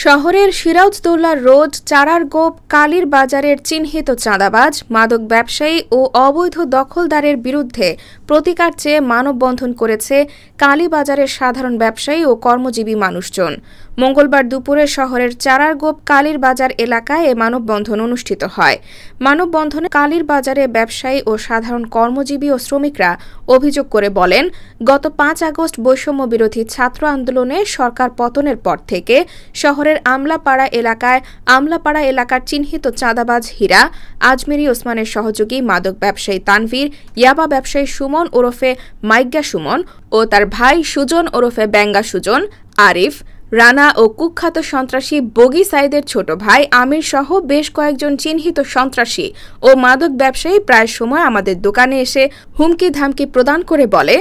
শহরের সিরাজদৌল্লা রোড চারারগোপ কালীর বাজারের চিহ্নিত চাঁদাবাজ মাদক ব্যবসায়ী ও অবৈধ দখলদারের বিরুদ্ধে প্রতিকার চেয়ে মানববন্ধন করেছে কালীবাজারের সাধারণ ব্যবসায়ী ও কর্মজীবী মানুষজন। মঙ্গলবার দুপুরে শহরের চারারগোপ কালীর বাজার এলাকায় এ মানববন্ধন অনুষ্ঠিত হয়। মানববন্ধনে কালীর বাজারে ব্যবসায়ী ও সাধারণ কর্মজীবী ও শ্রমিকরা অভিযোগ করে বলেন, গত ৫ আগস্ট বৈষম্য বিরোধী ছাত্র আন্দোলনে সরকার পতনের পর থেকে শহরের আমলাপাড়া এলাকার চিহ্নিত চাঁদাবাজ হীরা, আজমেরি ওসমানের সহযোগী মাদক ব্যবসায়ী তানভীর, ইয়াবা ব্যবসায়ী সুমন ওরফে মাইগ্যা সুমন ও তার ভাই সুজন ওরফে ব্যাঙ্গা সুজন, আরিফ, রানা ও কুখ্যাত সন্ত্রাসী বগি সাইদের ছোট ভাই আমির সহ বেশ কয়েকজন চিহ্নিত সন্ত্রাসী ও মাদক ব্যবসায়ী প্রায় সময় আমাদের দোকানে এসে হুমকি ধামকি প্রদান করে বলে,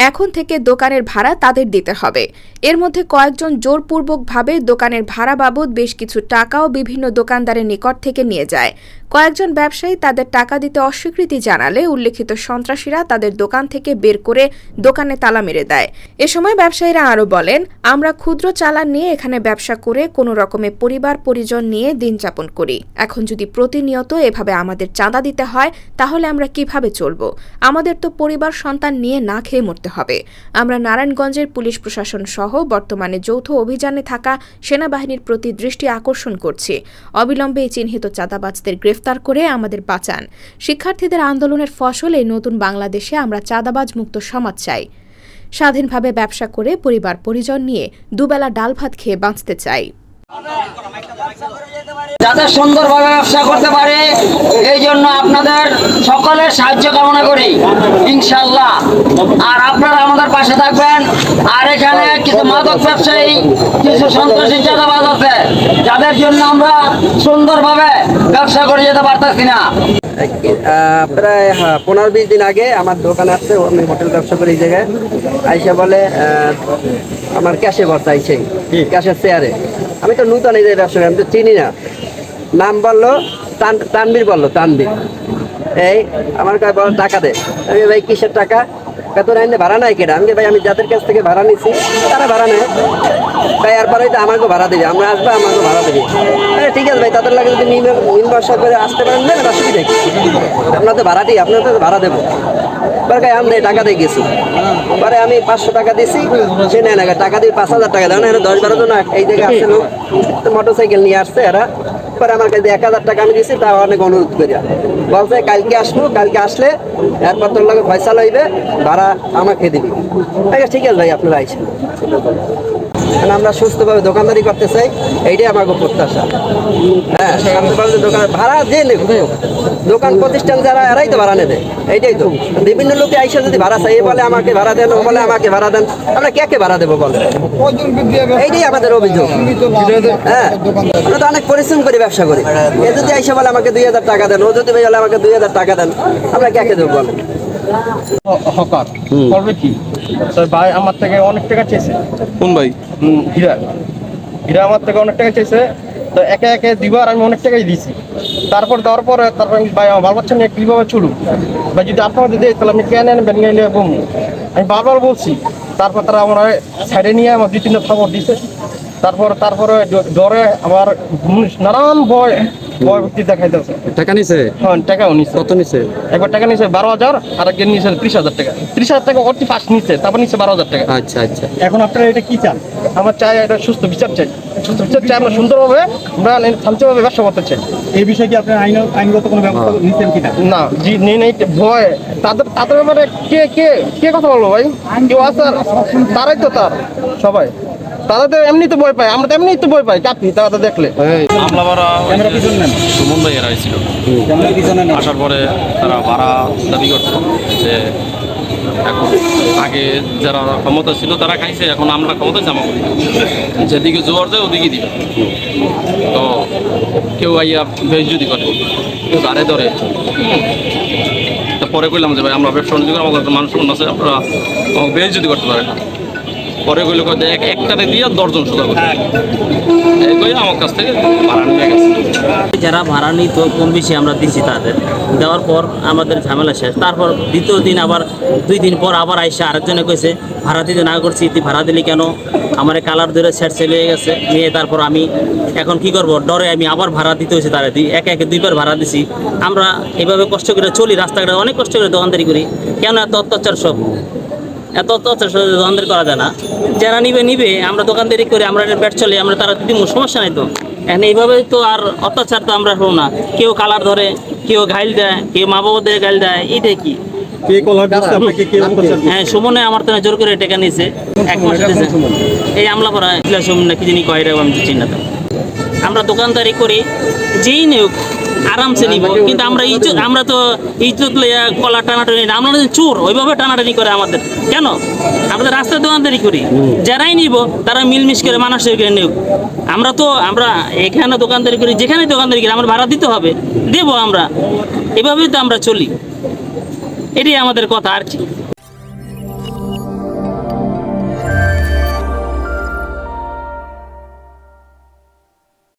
এখন থেকে দোকানের ভাড়া তাদের দিতে হবে। এর মধ্যে কয়েকজন জোরপূর্বকভাবে দোকানের ভাড়া বাবদ বেশ কিছু টাকাও বিভিন্ন দোকানদারের নিকট থেকে নিয়ে যায়। কয়েকজন ব্যবসায়ী তাদের টাকা দিতে অস্বীকৃতি জানালে উল্লেখিত সন্ত্রাসীরা তাদের দোকান থেকে বের করে দোকানে তালা মেরে দেয়। এ সময় ব্যবসায়ীরা আরও বলেন, আমরা ক্ষুদ্র চালান নিয়ে এখানে ব্যবসা করে কোনো রকমে পরিবার পরিজন নিয়ে দিন যাপন করি। এখন যদি প্রতিনিয়ত এভাবে আমাদের চাঁদা দিতে হয় তাহলে আমরা কিভাবে চলব? আমাদের তো পরিবার সন্তান নিয়ে না খেয়ে মরতে হবে। আমরা নারায়ণগঞ্জের পুলিশ প্রশাসন সহ বর্তমানে যৌথ অভিযানে থাকা সেনাবাহিনীর প্রতি দৃষ্টি আকর্ষণ করছি। অবিলম্বে এই চিহ্নিত চাঁদাবাজদের গ্রেফতার করে আমাদের বাঁচান। শিক্ষার্থীদের আন্দোলনের ফসল এই নতুন বাংলাদেশে আমরা চাঁদাবাজ মুক্ত সমাজ চাই। স্বাধীনভাবে ব্যবসা করে পরিবার পরিজন নিয়ে দুবেলা ডাল ভাত খেয়ে বাঁচতে চাই। যাতে সুন্দরভাবে ব্যবসা করতে পারে এই জন্য আপনাদের সকলের সাহায্য কামনা করি ইনশাআল্লাহ। আর আপনারা আমাদের পাশে থাকবেন। আর এখানে কিছু মাদক ব্যবসায়ী, কিছু সন্ত্রাসী চাঁদাবাজ আছে যাদের জন্য আমরা সুন্দরভাবে ব্যবসা করে যেতে পারতেছি না। প্রায় 15-20 দিন আগে আমার দোকান আসছে, আমি হোটেল ব্যবসা করি এই জায়গায় আইসা বলে আমার ক্যাশে বসা আইসে ক্যাশের চেয়ারে। আমি তো নূতন এই যে ব্যবসা, আমি তো চিনি না। নাম বললো তানভীর, বললো তানভীর। এই আমার কাছে বল টাকা দে। আমি ভাই কিসের টাকা? তোর আইনে ভাড়া নাই কেটা? আমি ভাই আমি যাদের কাছ থেকে ভাড়া নিছি তারা ভাড়া নেয় ভাই, এরপরে তো আমাকেও ভাড়া দেবে, আমরা আসবো আমাকেও ভাড়া দেবে। ঠিক আছে ভাই, তাদের লাগে যদি নিম ব্যবসা করে আসতে পারেন না, অসুবিধা কি? আপনার তো ভাড়া দিই, আপনার তো ভাড়া দেবো। ভাই আমি টাকা দিয়ে গেছি, পরে আমি 500 টাকা দিছি, সে নেয় না টাকা দিয়ে 5000 টাকা দেয় না। 10-12 জন এই জায়গায় আসছে লোক, মোটরসাইকেল নিয়ে আসছে এরা। পরে আমার কাছে 1000 টাকা আমি দিয়েছি, তাও অনেক অনুরোধ করিয়া বলছে কালকে আসবো, কালকে আসলে এরপর তোর লাগে ফয়সালা হইবে, ভাড়া আমাকে দিবি। ঠিক আছে ভাই, আপনারা আইসেন। আমরা সুস্থভাবে দোকানদারি করতে চাই, এইটাই আমাকে প্রত্যাশা। হ্যাঁ, দোকান ভাড়া যে নেবে, দোকান প্রতিষ্ঠান যারা এরাই তো ভাড়া নেবে। এইটাই তো বিভিন্ন লোকে আইসা যদি ভাড়া চাই, বলে আমাকে ভাড়া দেন, ও বলে আমাকে ভাড়া দেন, আমরা কে ভাড়া দেবো বলে? এইটাই আমাদের অভিযোগ। হ্যাঁ, আমরা তো অনেক পরিশ্রম করে ব্যবসা করি। এ যদি আইসা বলে আমাকে 2000 টাকা দেন, ও যদি বলে আমাকে 2000 টাকা দেন, আমরা কে দেবো বলে? হকার করবে কি? ভাই আমার থেকে অনেক টাকা চেয়েছে। কোন ভাই? হীরা আমার থেকে অনেক টাকা চেয়েছে। তো একে একে দিবার আমি অনেক টাকাই দিয়েছি। তারপর দেওয়ার পরে তারপর ভাই আমার বাল বাচ্চা নিয়ে কীভাবে চলুক ভাই, যদি আপনাদের দেয় তাহলে আমি কেন আনবেন গাইলে বম। আমি বারবার বলছি। তারপর তারা আমার সাইডে নিয়ে আমার 2-3টা খবর দিয়েছে। তারপরে ডরে আমার নানান ভয় দেখাইতেছে। টাকা নিছে? হ্যাঁ, টাকাও নিছে। কত নিছে? একবার টাকা নিছে 12,000, আর একজন নিছে 30,000 টাকা। 30,000 টাকা অতি ফার্স্ট নিছে, তারপর নিছে 12,000 টাকা। আচ্ছা আচ্ছা। এখন আপনারা এটা কি চান? আমার চাই এটা সুস্থ বিচার চাই। সুস্থ বিচার চাই, আমরা সুন্দরভাবে আমরা শান্তিভাবে ব্যবসা করতে চাই। এই বিষয়ে কি আপনার আইনগত কোনো ব্যবস্থা নিচ্ছেন কিনা? না জি নেই ভয়। তাদের ব্যাপারে কে কথা বলবো ভাই? কেউ আসার তারাই তো তার সবাই, তারা তো এমনি তো ভয় পায়, আমরা তো এমনি তো ভয় পাই কাঁপি তারা দেখলে। সুমন ভাই এরা ছিল, আসার পরে তারা ভাড়া দাবি করছে যে এখন আগে যারা ক্ষমতা ছিল তারা খাইছে, এখন আমরা ক্ষমতা জামা করি, যেদিকে জোয়ার যায় ওদিকে দিবে। তো কেউ আইয়া বেইজ্জতি করে, কেউ গাড়ে ধরে। পরে কইলাম যে ভাই আমরা ব্যবসা বাণিজ্য করে আমাদের মানুষ আছে, আপনারা বেইজ্জতি করতে পারেন। পরে কইলো একটাতে দিয়ে 10 জন সোজা করে এই কই আমার কাছ থেকে ভাড়া নিয়ে গেছে। যারা ভাড়া নিত কম বেশি আমরা দিছি, তাদের দেওয়ার পর আমাদের ঝামেলা শেষ। তারপর দ্বিতীয় দিন আবার 2 দিন পর আবার আইসা আরেকজনে কইছে ভাড়া দিতে না করছি, তুই ভাড়া দিলি কেন? আমার কালার ধরে সেট চলে গেছে নিয়ে। তারপর আমি এখন কি করব, ডরে আমি আবার ভাড়া দিতে হয়েছে তারা একে একে 2 বার ভাড়া দিছি। আমরা এভাবে কষ্ট করে চলি, রাস্তাঘাটে অনেক কষ্ট করে দোকানদারি করি। কেন এত অত্যাচার? সব এত অত্যাচার দোকানদারি করা যায় না। যারা নিবে আমরা দোকানদারি করে আমরা পেট চলে, আমরা তারা দিব, সমস্যা নাই তো। এখন এইভাবে তো আর অত্যাচার তো আমরা হবো না। কেউ কালার ধরে, কেউ ঘাইল দেয়, কেউ মা বাবাদের গাইল দেয়, এইটাই কি? হ্যাঁ, সুমনে আমার তো জোর করে টেকা নিয়েছে, 1 মাস দিয়েছে। এই আমলা পড়া সুমন কি জিনিস কয় আমি চিনি না। আমরা দোকানদারি করি, যেই নেই আরামসে নিব, কিন্তু আমরা তো ইজ্জত লইয়া কলা টানাটানি, আমরা চোর ওইভাবে টানাটানি করে আমাদের। কেন? আমাদের রাস্তায় দোকানদারি করি, যারাই নিব তারা মিলমিশ করে মানুষের নেব। আমরা এখানে দোকানদারি করি, যেখানে দোকানদারি করি আমরা ভাড়া দিতে হবে, দেবো আমরা। এভাবেই তো আমরা চলি, এটাই আমাদের কথা আর কি।